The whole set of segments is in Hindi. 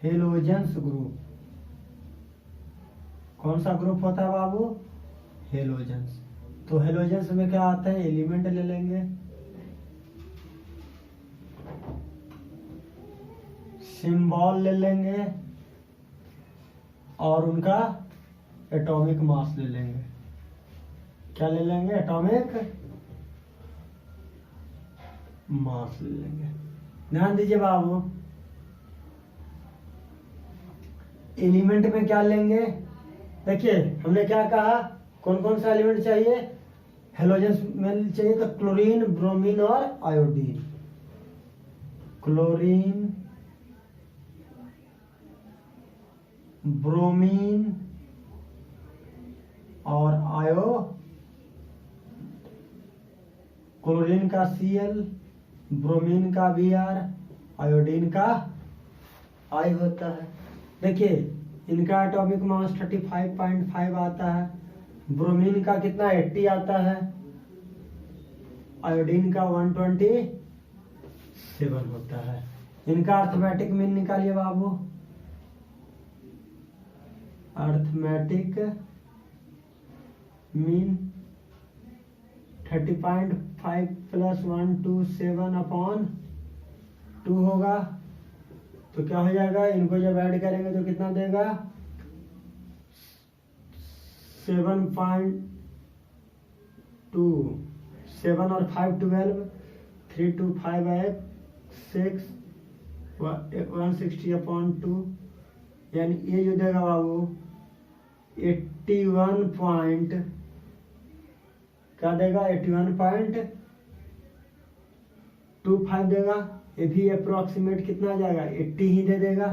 Halogens group. कौन सा ग्रुप होता है बाबू? हेलोजेंस। तो हेलोजेंस में क्या आता है? एलिमेंट ले लेंगे, सिंबल ले लेंगे और उनका एटॉमिक मास ले लेंगे। क्या ले लेंगे? एटॉमिक मास ले लेंगे। ध्यान दीजिए बाबू, एलिमेंट में क्या लेंगे? देखिए हमने क्या कहा, कौन कौन सा एलिमेंट चाहिए हेलोजेंस में चाहिए? तो क्लोरीन, ब्रोमीन और आयोडीन। क्लोरीन, ब्रोमीन और क्लोरीन का Cl, ब्रोमीन का Br, आयोडीन का I होता है। देखिए इनका एटॉमिक मास 35.5 आता है, ब्रोमीन का कितना 80 आता है, आयोडीन का 127 होता है। इनका अर्थमेटिक मीन निकालिए बाबू। अर्थमेटिक मीन 30.5 प्लस 127/2 होगा। तो क्या हो जाएगा? इनको जब ऐड करेंगे तो कितना देगा? 7.2, 7 और 5 12, 3 2 5 6 160/2, यानी ये जो देगा बाबू 81 क्या देगा? 81.25 देगा। ये भी अप्रोक्सीमेट कितना आ जाएगा? 80 ही दे देगा।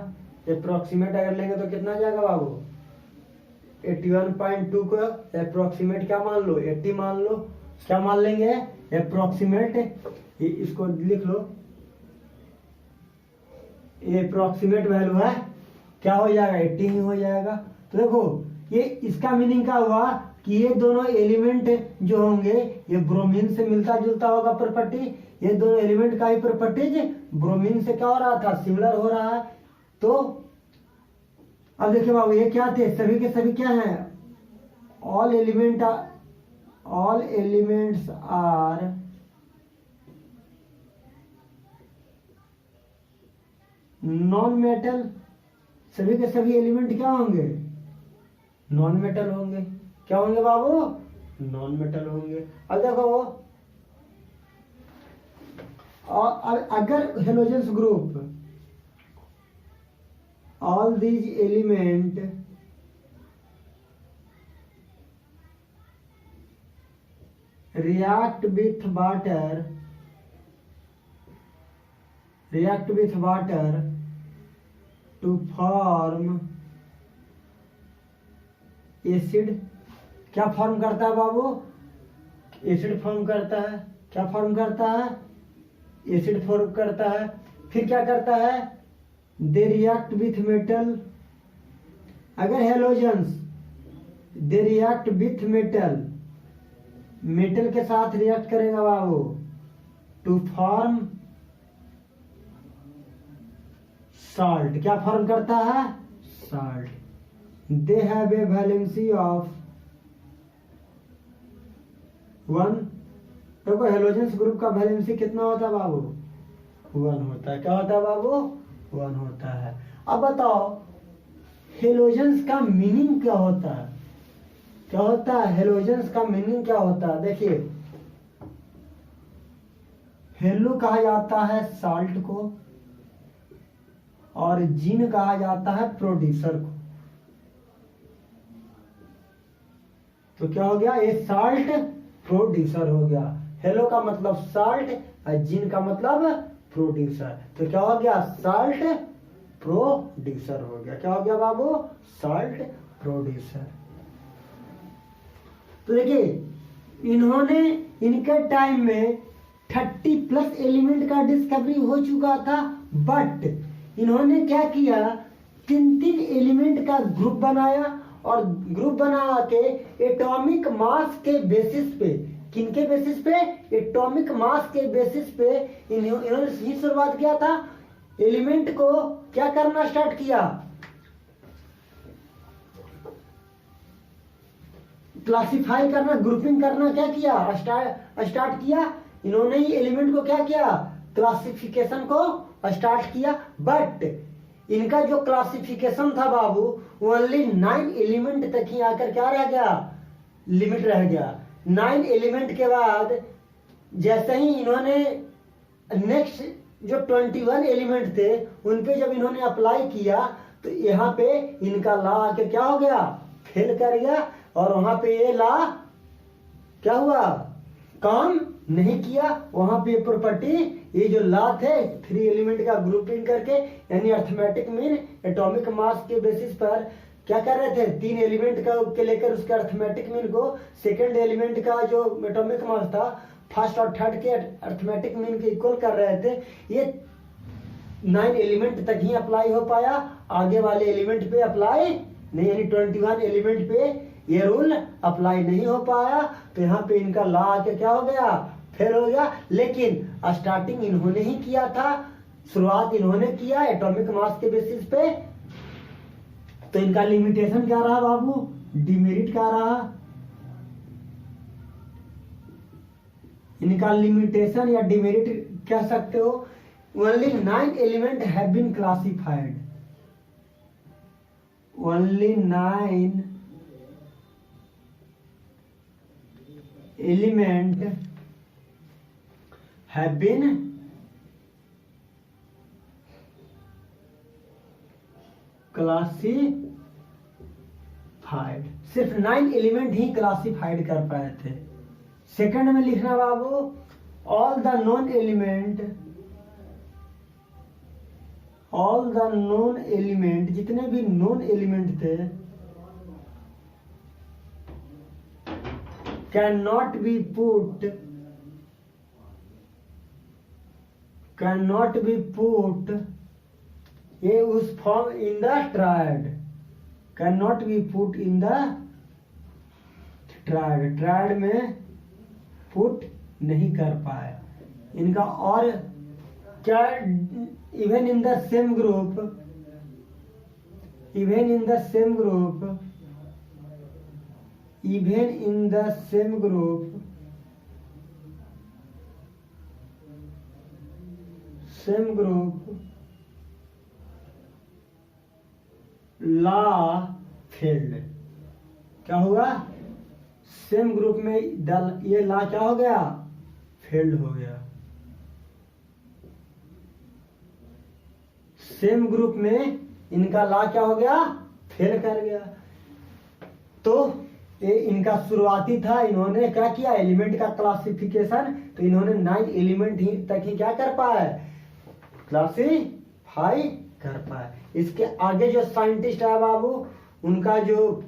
अप्रोक्सीमेट अगर लेंगे तो कितना जाएगा बाबू? 81.2 को अप्रोक्सीमेट क्या मान लो? 80 मान लो। क्या मान लेंगे? अप्रोक्सीमेट। इसको लिख लो, ये अप्रोक्सीमेट वैल्यू है, क्या हो जाएगा? 80 ही हो जाएगा। तो देखो ये इसका मीनिंग क्या हुआ कि ये दोनों एलिमेंट जो होंगे ये ब्रोमीन से मिलता जुलता होगा प्रॉपर्टी। ये दोनों एलिमेंट का ही प्रॉपर्टीज ब्रोमीन से क्या हो रहा था? सिमिलर हो रहा है। तो अब देखिए बाबू ये क्या थे? सभी के सभी क्या हैं? All elements are non metal. सभी के सभी एलिमेंट क्या होंगे? नॉन मेटल होंगे। क्या होंगे बाबू? नॉन मेटल होंगे। अब देखो और अगर halogens group all these element react with water to form acid. क्या फॉर्म करता है बाबू? एसिड फॉर्म करता है। क्या फॉर्म करता है? एसिड फॉर्म करता है। फिर क्या करता है? They react with metal. अगर halogens they react with metal, metal के साथ रिएक्ट करेगा बाबू टू फॉर्म साल्ट। क्या फॉर्म करता है? Salt. They have a valency of 1। देखो हेलोजेंस ग्रुप का वैलेंसी कितना होता है बाबू? 1 होता है। क्या होता है बाबू? 1 होता है। अब बताओ हेलोजेंस का मीनिंग क्या होता है? क्या होता है हेलोजेंस का मीनिंग? क्या होता है? देखिए हेलो कहा जाता है साल्ट को और जीन कहा जाता है प्रोड्यूसर को। तो क्या हो गया? ये साल्ट प्रोड्यूसर हो गया। हेलो का मतलब साल्ट और जीन का मतलब प्रोड्यूसर। तो क्या हो गया? साल्ट प्रोड्यूसर हो गया। क्या हो गया बाबू? Salt producer. तो देखिए इन्होंने इनके टाइम में 30+ एलिमेंट का डिस्कवरी हो चुका था, बट इन्होंने क्या किया? 3 एलिमेंट का ग्रुप बनाया और ग्रुप बना के एटॉमिक मास के बेसिस पे, किनके बेसिस पे? एटॉमिक मास के बेसिस पे इन्होंने शुरुआत किया था एलिमेंट को क्या करना स्टार्ट किया, क्लासिफाई करना, ग्रुपिंग करना क्या किया, स्टार्ट किया। इन्होंने ही एलिमेंट को क्या किया, क्लासिफिकेशन को स्टार्ट किया। बट इनका जो क्लासिफिकेशन था बाबू, ओनली 9 एलिमेंट तक ही आकर क्या रह गया, लिमिट रह गया। 9 एलिमेंट के बाद जैसे ही इन्होंने नेक्स्ट जो 21 एलिमेंट थे उन पे जब इन्होंने अप्लाई किया तो यहाँ पे इनका लॉ आके क्या हो गया, फेल कर गया। और वहां पे ये लॉ क्या हुआ, काम नहीं किया। वहां पे प्रॉपर्टी, ये जो लॉ थे 3 एलिमेंट का ग्रुपिंग करके, यानी अर्थमेटिक मीन एटॉमिक मास के बेसिस पर क्या कर रहे थे, 3 एलिमेंट का के लेकर उसके अर्थमेटिक मीन को सेकंड एलिमेंट का जो एटॉमिक मास था फर्स्ट और थर्ड के अर्थमेटिक मीन के इक्वल कर रहे थे। ये 9 एलिमेंट तक ही अप्लाई हो पाया, आगे वाले एलिमेंट पे अप्लाई नहीं, यानी 21 एलिमेंट पे ये रूल अप्लाई नहीं हो पाया। तो यहाँ पे इनका लॉ आके क्या हो गया, फेल हो गया। लेकिन स्टार्टिंग इन्होंने ही किया था, शुरुआत इन्होंने किया एटॉमिक मास के बेसिस पे। तो इनका लिमिटेशन क्या रहा बाबू, डिमेरिट क्या रहा, इनका लिमिटेशन या डिमेरिट कह सकते हो। Only 9 element have been classified, only 9 element have been classified, सिर्फ 9 एलिमेंट ही क्लासिफाइड कर पाए थे। सेकंड में लिखना बाबू, all the non element, all the non element, जितने भी नॉन एलिमेंट थे, can not be put, can not be put, ये उस form in the triad, can not be put in the triad, triad में पुट नहीं कर पाए इनका। और क्या, even in the same group, even in the same group, even in the same group, same group law failed, क्या हुआ, सेम ग्रुप में ये लॉ क्या हो गया, फेल्ड हो गया। सेम ग्रुप में इनका लॉ क्या हो गया, फेल कर गया। तो ये इनका शुरुआती था, इन्होंने क्या किया, एलिमेंट का क्लासिफिकेशन, तो इन्होंने 9 एलिमेंट ही तक ही क्या कर पाए, क्लासिफाई कर पाए। इसके आगे जो साइंटिस्ट है बाबू, उनका जो,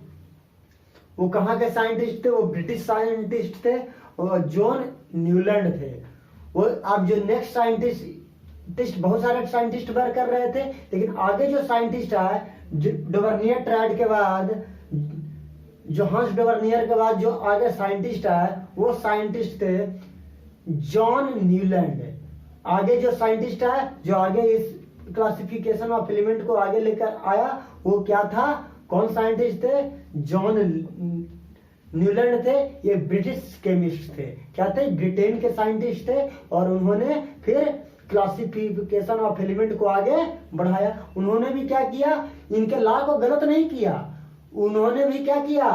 वो कहाँ के साइंटिस्ट थे, वो ब्रिटिश साइंटिस्ट थे, और जॉन न्यूलैंड थे। वो अब जो नेक्स्ट साइंटिस्ट, बहुत सारे साइंटिस्ट वर्क कर रहे थे, लेकिन आगे जो साइंटिस्ट आए, डोवर्नियर ट्रायड के बाद, जोहान्स डोवर्नियर के बाद जो आगे साइंटिस्ट आए, वो साइंटिस्ट थे जॉन न्यूलैंड। आगे जो साइंटिस्ट आए, जो आगे इस क्लासिफिकेशन ऑफ एलिमेंट को आगे लेकर आया, वो क्या था, कौन साइंटिस्ट थे, जॉन न्यूलैंड थे। ये ब्रिटिश केमिस्ट थे, क्या थे, ब्रिटेन के साइंटिस्ट थे। और उन्होंने फिर क्लासिफिकेशन ऑफ एलिमेंट को आगे बढ़ाया। उन्होंने भी क्या किया, इनके लॉ को गलत नहीं किया, उन्होंने भी क्या किया,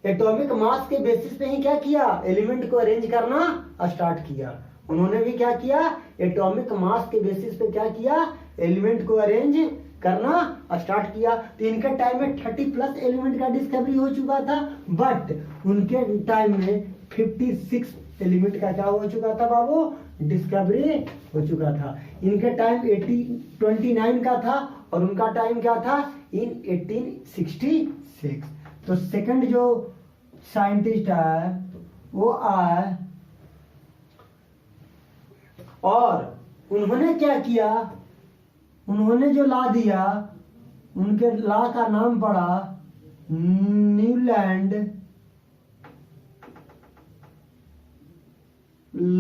एटॉमिक मास के बेसिस पे ही क्या किया, एलिमेंट को अरेंज करना स्टार्ट किया। उन्होंने भी क्या किया, एटॉमिक मास के बेसिस पे क्या किया, एलिमेंट को अरेंज करना स्टार्ट किया। तो इनके टाइम में 30+ एलिमेंट का डिस्कवरी हो चुका था, बट उनके टाइम में 56 एलिमेंट का क्या हो चुका था बाबू, डिस्कवरी हो चुका था। इनके टाइम 29 का था, और उनका टाइम क्या था, इन 1866। तो सेकंड जो साइंटिस्ट है वो आए, और उन्होंने क्या किया, उन्होंने जो लॉ दिया, उनके लॉ का नाम पड़ा न्यूलैंड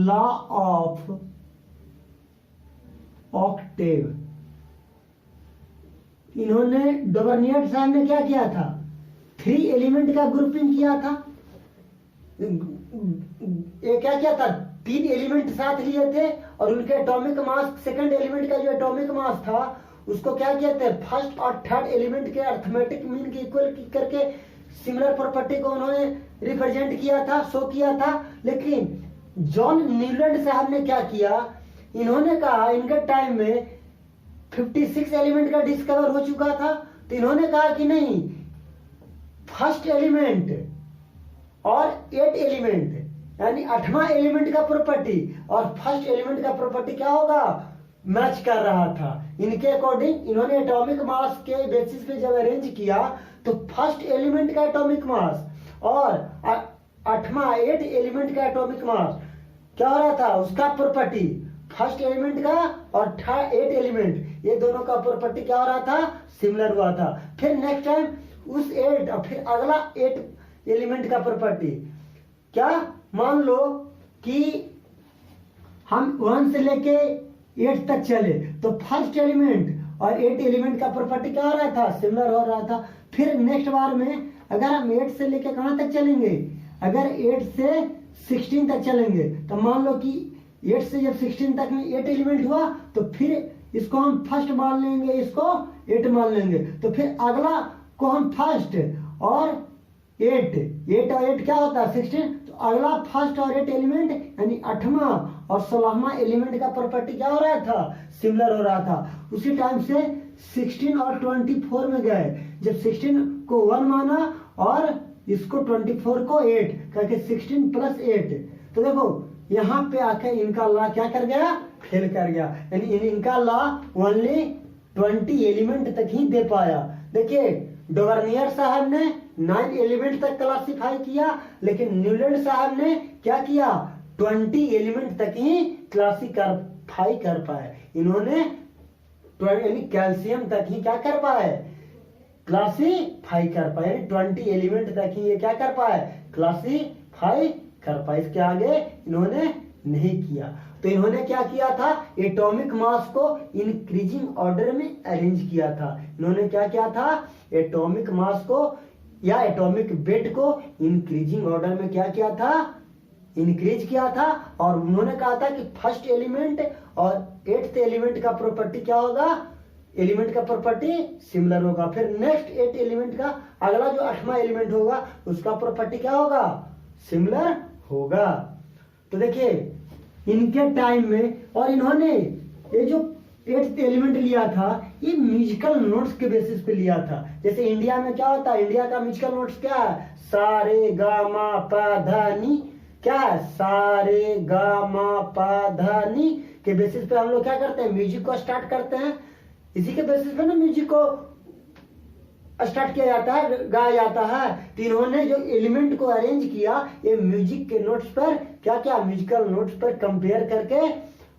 लॉ ऑफ ऑक्टेव। इन्होंने डोबर्नियर साहब ने क्या किया था, 3 एलिमेंट का ग्रुपिंग किया था। ये क्या किया था, 3 एलिमेंट साथ लिए थे और उनके एटॉमिक मास, सेकंड एलिमेंट का जो एटॉमिक मास था उसको क्या किया था, फर्स्ट और थर्ड एलिमेंट के अर्थमेटिक मीन के इक्वल करके सिमिलर प्रॉपर्टी को उन्होंने रिप्रेजेंट किया था, शो किया था। लेकिन जॉन न्यूलैंड साहब ने क्या किया, इन्होंने कहा इनके टाइम में 56 एलिमेंट का डिस्कवर हो चुका था, तो इन्होंने कहा कि नहीं, फर्स्ट एलिमेंट और 8 एलिमेंट यानी 8वां एलिमेंट का प्रॉपर्टी और फर्स्ट एलिमेंट का प्रॉपर्टी क्या होगा, मैच कर रहा था। इनके अकॉर्डिंग इन्होंने एटॉमिक मास के बेसिस पे जब अरेंज किया तो फर्स्ट एलिमेंट का एटॉमिक मास और 8वां 8 एलिमेंट का एटॉमिक मास क्या हो रहा था, उसका प्रॉपर्टी फर्स्ट एलिमेंट का और 8 एलिमेंट, ये दोनों का प्रॉपर्टी क्या हो रहा था, सिमिलर हुआ था। फिर नेक्स्ट टाइम उस 8 और फिर अगला 8 एलिमेंट का प्रॉपर्टी, क्या मान लो कि हम 1 से लेके 8 तक चले तो फर्स्ट एलिमेंट और 8 एलिमेंट का प्रॉपर्टी क्या हो रहा था, सिमिलर हो रहा था। फिर नेक्स्ट बार में अगर हम 8 से लेके कहां तक चलेंगे, अगर 8 से 16 तक चलेंगे तो मान लो कि 8 से जब 16 तक में 8 एलिमेंट हुआ तो फिर इसको हम फर्स्ट मान लेंगे, इसको 8 मान लेंगे, तो फिर अगला को हम फर्स्ट और 8 और 8 क्या होता है 16, तो अगला फर्स्ट और 8 एलिमेंट यानी 8वां और 16वां एलिमेंट का प्रॉपर्टी क्या हो रहा था, सिमिलर हो रहा था। उसी टाइम से 16 और 24 में गए, जब 16 को 1 माना और इसको 24 को 8 करके 16 प्लस 8, तो देखो यहाँ पे आकर इनका लॉ क्या कर गया, फेल कर गया, यानी इनका लॉ ओनली 20 एलिमेंट तक ही दे पाया। देखिए डोवर्नियर साहब ने 9 एलिमेंट तक क्लासिफाई किया, लेकिन न्यूलैंड साहब ने क्या किया, 20 एलिमेंट तक ही क्लासिफाई कर पाए। इन्होंने यानी कैल्शियम तक ही क्या कर पाए, क्लासिफाई कर पाए, 20 एलिमेंट तक ही ये क्या कर पाए, क्लासिफाई कर पाए। इसके आगे इन्होंने नहीं किया। तो इन्होंने क्या किया था, एटॉमिक मास को इंक्रीजिंग ऑर्डर में अरेंज किया था। इन्होंने क्या किया था, एटॉमिक मास को या एटॉमिक वेट को इंक्रीजिंग ऑर्डर में क्या किया था, इंक्रीज किया था। और उन्होंने कहा था कि फर्स्ट एलिमेंट और 8th एलिमेंट का प्रॉपर्टी क्या होगा, एलिमेंट का प्रॉपर्टी सिमिलर होगा। फिर नेक्स्ट 8 एलिमेंट का अगला जो 8वां एलिमेंट होगा उसका प्रॉपर्टी क्या होगा, सिमिलर होगा। तो देखिए इनके टाइम में, और इन्होंने ये जो 8th एलिमेंट लिया था ये म्यूजिकल नोट्स के बेसिस पे लिया था। जैसे इंडिया में क्या होता है, इंडिया का म्यूजिकल नोट्स क्या है, सा रे गा मा पा धा नी, क्या है, सा रे गा मा पा धा नी के बेसिस पे हम लोग क्या करते हैं, म्यूजिक को स्टार्ट करते हैं। इसी के बेसिस पे ना म्यूजिक को स्टार्ट किया जाता है, गाया जाता है। तो इन्होंने जो एलिमेंट को अरेंज किया ये म्यूजिक के नोट्स पर क्या क्या, म्यूजिकल नोट्स पर कंपेयर करके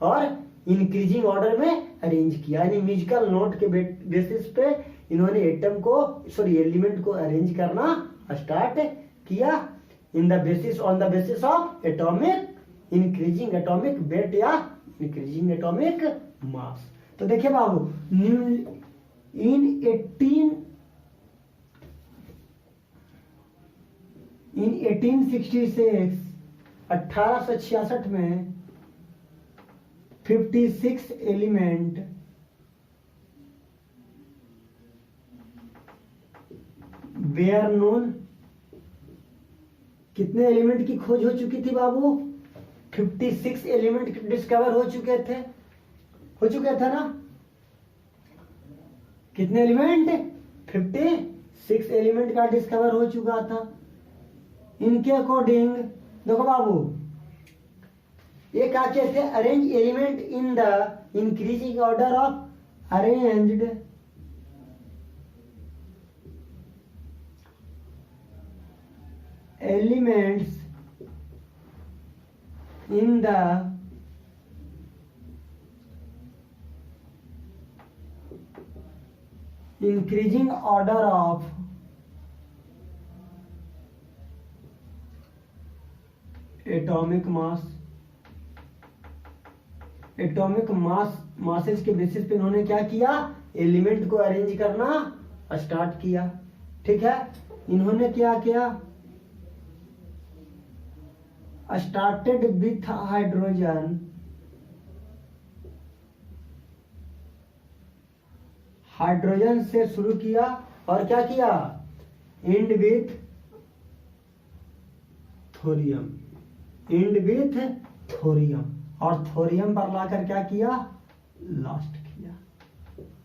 और इंक्रीजिंग ऑर्डर में अरेंज किया। यानी म्यूजिकल नोट के बेसिस पे इन्होंने एलिमेंट को अरेंज करना स्टार्ट किया on the basis of atomic increasing atomic weight या इंक्रीजिंग एटॉमिक मास। तो देखिए बाबू, इन 1866 1866 में 56 एलिमेंट वेयर नोन, कितने एलिमेंट की खोज हो चुकी थी बाबू, 56 एलिमेंट डिस्कवर हो चुके थे ना। कितने एलिमेंट, 56 एलिमेंट का डिस्कवर हो चुका था। इनके अकॉर्डिंग देखो बाबू, ये क्या कहते हैं, arrange element in the increasing order of arranged elements in the increasing order of atomic masses के बेसिस पे इन्होंने क्या किया, एलिमेंट को अरेंज करना स्टार्ट किया। ठीक है, इन्होंने क्या किया, स्टार्टेड विथ हाइड्रोजन, हाइड्रोजन से शुरू किया और क्या किया, and with thorium, and with thorium, और थोरियम पर लाकर क्या किया, लास्ट किया।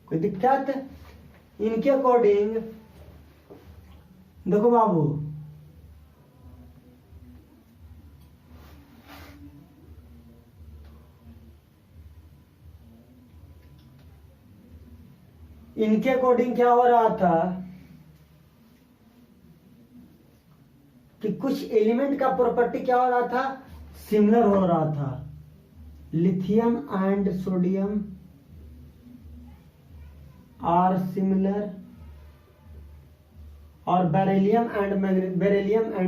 कोई दिक्कत? इनके अकॉर्डिंग देखो बाबू, इनके अकॉर्डिंग क्या हो रहा था कि कुछ एलिमेंट का प्रॉपर्टी क्या हो रहा था, सिमिलर हो रहा था। Lithium and sodium are similar, और beryllium and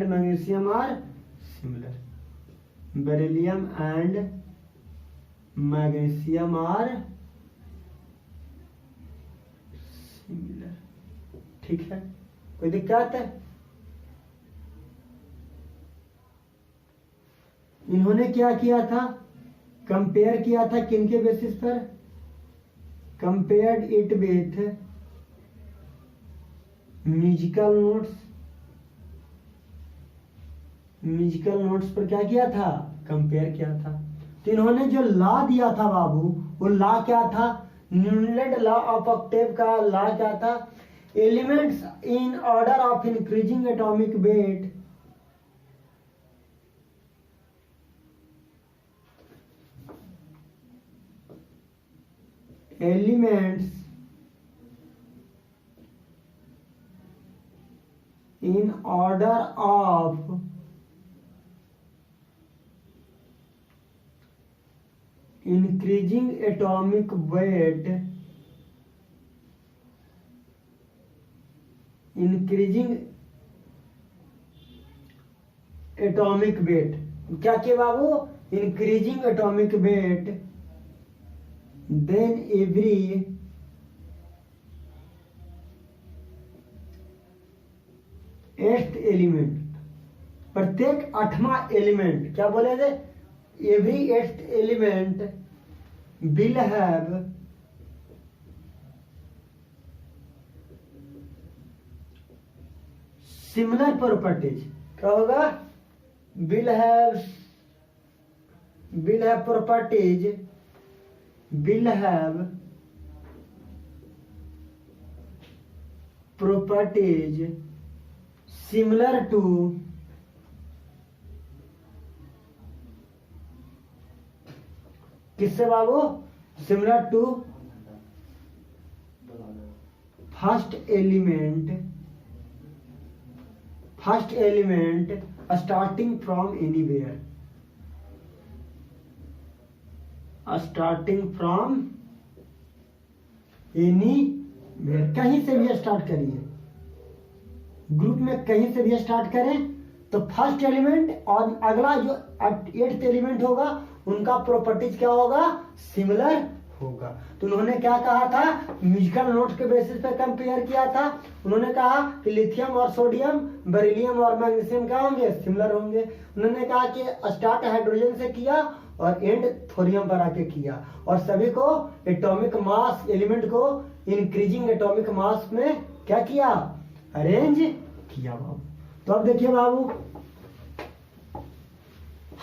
magnesium are similar, beryllium and magnesium are similar. ठीक है, कोई दिक्कत है? इन्होंने क्या किया था, कंपेयर किया था किनके बेसिस पर, compared it with musical notes, musical notes पर क्या किया था, कंपेयर किया था। तो इन्होंने जो लॉ दिया था बाबू, वो लॉ क्या था, न्यूलैंड लॉ ऑफ ऑक्टेव का लॉ क्या था, elements in order of increasing atomic weight elements in order of increasing atomic weight, increasing atomic weight, क्या किया बाबू, increasing atomic weight, then every eighth element, प्रत्येक 8वां एलिमेंट, क्या बोले थे, every 8th element will have similar properties। क्या होगा, will have properties, will have properties similar to किससे बाबू, similar to first element starting from anywhere, starting from anywhere, कहीं से भी स्टार्ट करिए, ग्रुप में कहीं से भी स्टार्ट करें तो फर्स्ट एलिमेंट और अगला जो 8th एलिमेंट होगा उनका प्रॉपर्टीज क्या होगा, सिमिलर होगा। तो उन्होंने क्या कहा था, म्यूजिकल नोट्स के बेसिस पे कंपेयर किया था। उन्होंने कहा कि लिथियम और सोडियम, बेरिलियम और मैग्नीशियम क्या होंगे, सिमिलर होंगे। उन्होंने कहा कि स्टार्ट हाइड्रोजन से किया और एंड थोरियम पर आके किया, और सभी को एटॉमिक मास, एलिमेंट को इंक्रीजिंग एटॉमिक मास में क्या किया, अरेंज किया बाबू। तो अब देखिए बाबू,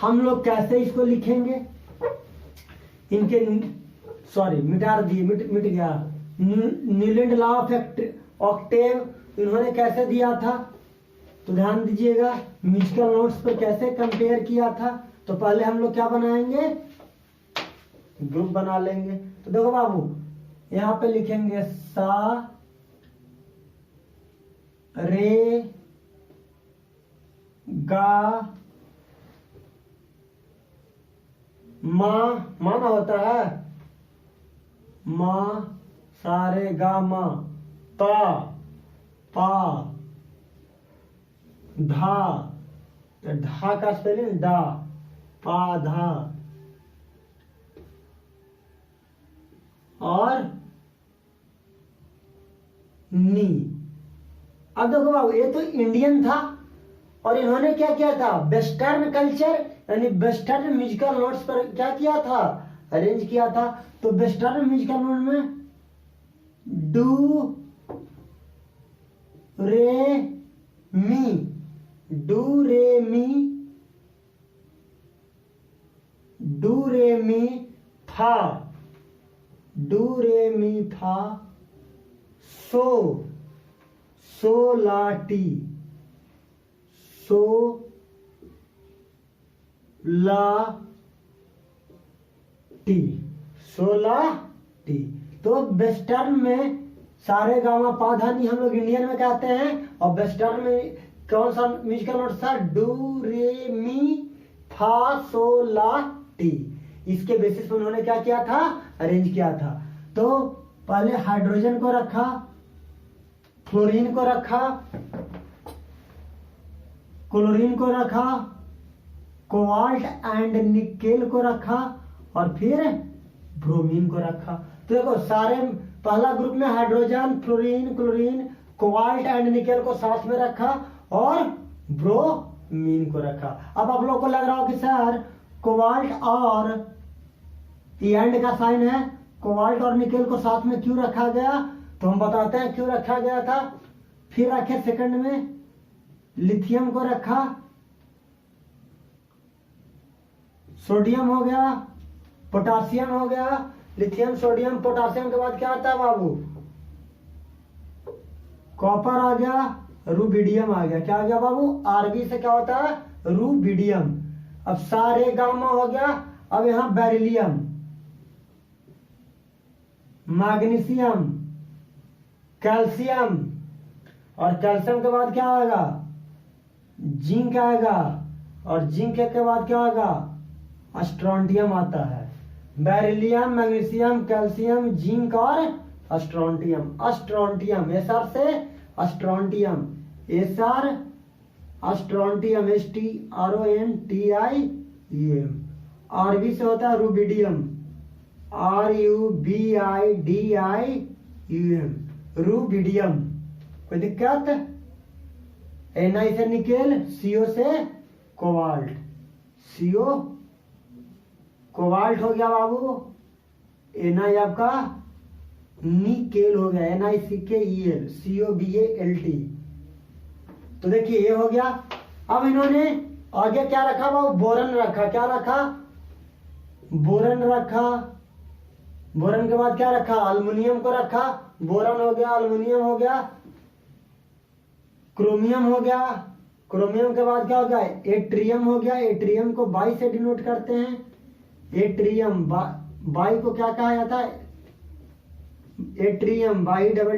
हम लोग कैसे इसको लिखेंगे, इनके सॉरी मिटा दिए, मिट गया। न्यूलैंड लॉ ऑफ ऑक्टेव इन्होंने कैसे दिया था, तो ध्यान दीजिएगा, म्यूजिकल नोट्स पर कैसे कंपेयर किया था। तो पहले हम लोग क्या बनाएंगे, ग्रुप बना लेंगे। तो देखो बाबू, यहां पे लिखेंगे सा रे गा माँ, माना होता है माँ, सारे गा माँ, ता पा धा, तो धा का स्पेलिंग डा, पा धा, और नी। अब देखो बाबू, ये तो इंडियन था और इन्होंने क्या किया था, वेस्टर्न कल्चर यानी वेस्टर्न म्यूजिकल नोट्स पर क्या किया था, अरेंज किया था। तो वेस्टर्न म्यूजिकल नोट में डू रे मी, डू रे मी, डू रे मी फा, डू रे मी फा, सो, सो ला टी, सो ला टी, सो ला टी। तो वेस्टर्न में सारे गामा पाधानी हम लोग इंडियन में कहते हैं, और वेस्टर्न में कौन सा म्यूजिकल नोट था, डू रे मी फा सो ला टी। इसके बेसिस पर उन्होंने क्या किया था, अरेंज किया था। तो पहले हाइड्रोजन को रखा, फ्लोरीन को रखा, क्लोरीन को रखा, कोबाल्ट एंड निकेल को रखा, और फिर ब्रोमीन को रखा। तो देखो सारे पहला ग्रुप में hydrogen, fluorine, chlorine, cobalt and nickel को साथ में रखा और ब्रोमीन को रखा। अब आप लोग को लग रहा हो कि सर कोबाल्ट और एंड का साइन है, कोबाल्ट और निकेल को साथ में क्यों रखा गया, तो हम बताते हैं क्यों रखा गया था। फिर रखे सेकंड में लिथियम को रखा, सोडियम हो गया, पोटासियम हो गया, लिथियम, सोडियम, पोटासियम के बाद क्या आता है बाबू, कॉपर आ गया, रुबिडियम आ गया। क्या आ गया बाबू, आरबी से क्या होता है, रुबिडियम। अब सारे गामा हो गया। अब यहां बेरिलियम, मैग्नीशियम, कैल्शियम, और कैल्शियम के बाद क्या आएगा, जिंक आएगा, और जिंक के बाद क्या आएगा, स्ट्रोंटियम आता है। बेरिलियम, मैग्नीशियम, कैल्शियम, जिंक और स्ट्रोंटियम। स्ट्रोंटियम एसआर से strontium, SR strontium, STRONTIUM। RB से होता है रुबिडियम, RUBIDIUM, रुबिडियम। कोई दिक्कत, Na से निकेल, CO से कोबाल्ट, CO कोबाल्ट हो गया बाबू, Na आपका निकेल हो गया, NiCKEL, COBALT। तो देखिए ये हो गया। अब इन्होंने आगे क्या रखा बाबू, बोरन रखा। क्या रखा, बोरन रखा। बोरन के बाद क्या रखा, अल्युमिनियम को रखा। बोरन हो गया, अल्युमिनियम हो गया, क्रोमियम हो गया। क्रोमियम के बाद क्या हो गया, एट्रियम हो गया। एट्रियम को बाई से डिनोट करते हैं। एट्रियम, बाई को क्या कहा जाता है, एट्रियम, BATTRIUM,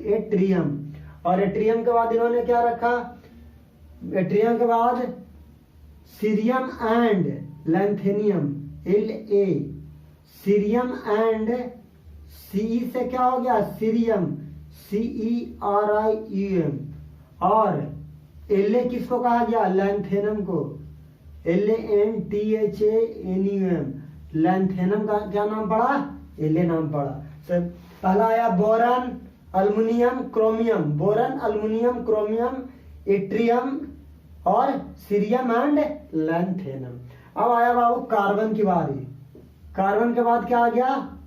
एट्रियम। और एट्रियम के बाद इन्होंने क्या रखा, एट्रियम के बाद cerium and lanthanum, LA, cerium and CE से क्या हो गया, सीरियम, CERIUM। और LA किसको कहा गया, लैंथेनम को, LANTHANUM। लैंथेनम का क्या नाम पड़ा, LA नाम पड़ा। सब पहला आया boron, aluminium, chromium. Boron, aluminium, chromium, atrium और सीरियम एंड लैंथेनम। अब आया बाबू कार्बन की बारी। कार्बन के बाद क्या आ गया,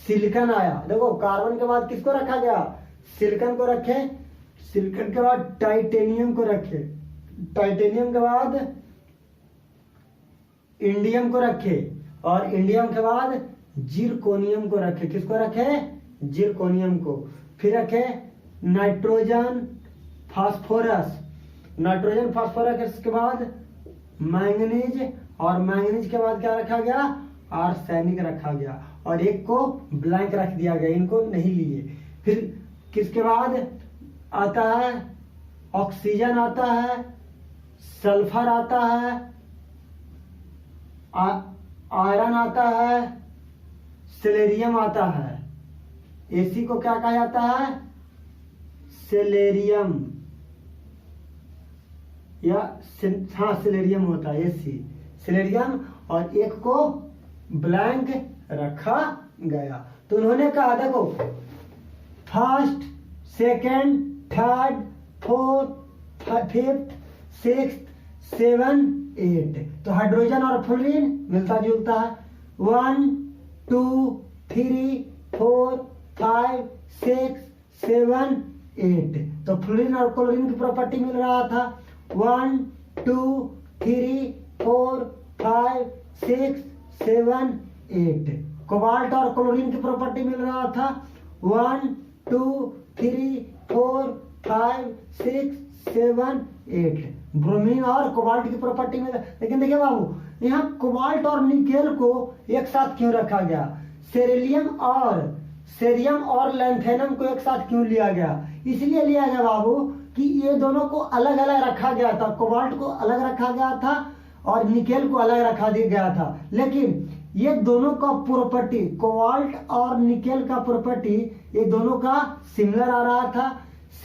सिलिकॉन आया। देखो कार्बन के बाद किसको रखा गया, सिलिकॉन को रखे। सिलिकॉन के बाद टाइटेनियम को रखे। टाइटेनियम के बाद इंडियम को रखे। और इंडियम के बाद जिरकोनियम को रखे। किसको रखे, जिरकोनियम को। फिर रखे नाइट्रोजन, फास्फोरस। नाइट्रोजन, फास्फोरस के बाद मैंगनीज। और मैंगनीज के बाद क्या रखा गया, आर्सेनिक रखा गया। और एक को ब्लैंक रख दिया गया, इनको नहीं लिए। फिर किसके बाद आता है, ऑक्सीजन आता है, सल्फर आता है, आयरन आता है, सेलेरियम आता है। एसी को क्या कहा जाता है, सेलेरियम, या हाँ सेलेरियम होता है, एसी सेलेरियम। और एक को ब्लैंक रखा गया। तो उन्होंने कहा देखो first, second, third, fourth, fifth, sixth, 7, 8। तो हाइड्रोजन और फ्लोरीन मिलता जुलता है। 1 2 3 4 5 6 7 8। तो फ्लोरीन और क्लोरीन की प्रॉपर्टी मिल रहा था 1 2 3 4 5 6 7 8। कोबाल्ट और क्लोरीन की प्रॉपर्टी मिल रहा था 1 2 3 4 5 6 7 8। ब्रोमीन और कोबाल्ट की प्रॉपर्टी मिल, लेकिन देखिए बाबू यहाँ कोबाल्ट और निकेल को एक साथ क्यों रखा गया? सेरियम और लैंथेनम को एक साथ क्यों लिया गया? इसलिए लिया गया बाबू कि ये दोनों को अलग अलग रखा गया था। कोबाल्ट को अलग रखा गया था और निकेल को अलग रखा दिया गया था, लेकिन ये दोनों का प्रॉपर्टी, कोबाल्ट और निकेल का प्रॉपर्टी, ये दोनों का सिमिलर आ रहा था।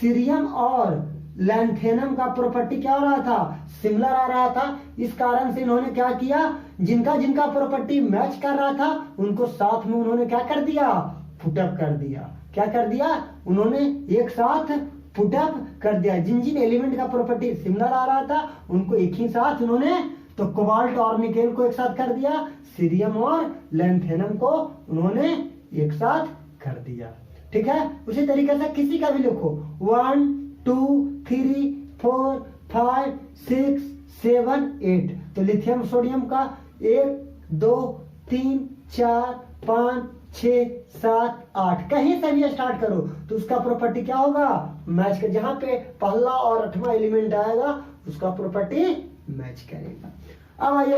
सीरियम और लैंथेनम का प्रॉपर्टी क्या हो रहा था? सिमिलर आ रहा था। इस कारण से इन्होंने क्या किया, जिनका जिनका प्रॉपर्टी मैच कर रहा था उनको साथ में उन्होंने क्या कर दिया? पुटअप कर दिया। क्या कर दिया? उन्होंने एक साथ पुटअप कर दिया। जिन जिन एलिमेंट का प्रॉपर्टी सिमिलर आ रहा था उनको एक ही साथ उन्होंने, तो कोबाल्ट और निकेल को एक साथ कर दिया, सीरियम और लैंथेनम को उन्होंने एक साथ कर दिया। ठीक है, उसी तरीके से किसी का भी लिखो 1 2 3 4 5 6 7 8। तो लिथियम सोडियम का 1 2 3 4 5 6 7 8 कहीं से भी स्टार्ट करो तो उसका प्रॉपर्टी क्या होगा? मैच कर। जहां पे पहला और 8वां एलिमेंट आएगा उसका प्रॉपर्टी मैच करेगा। अब आइए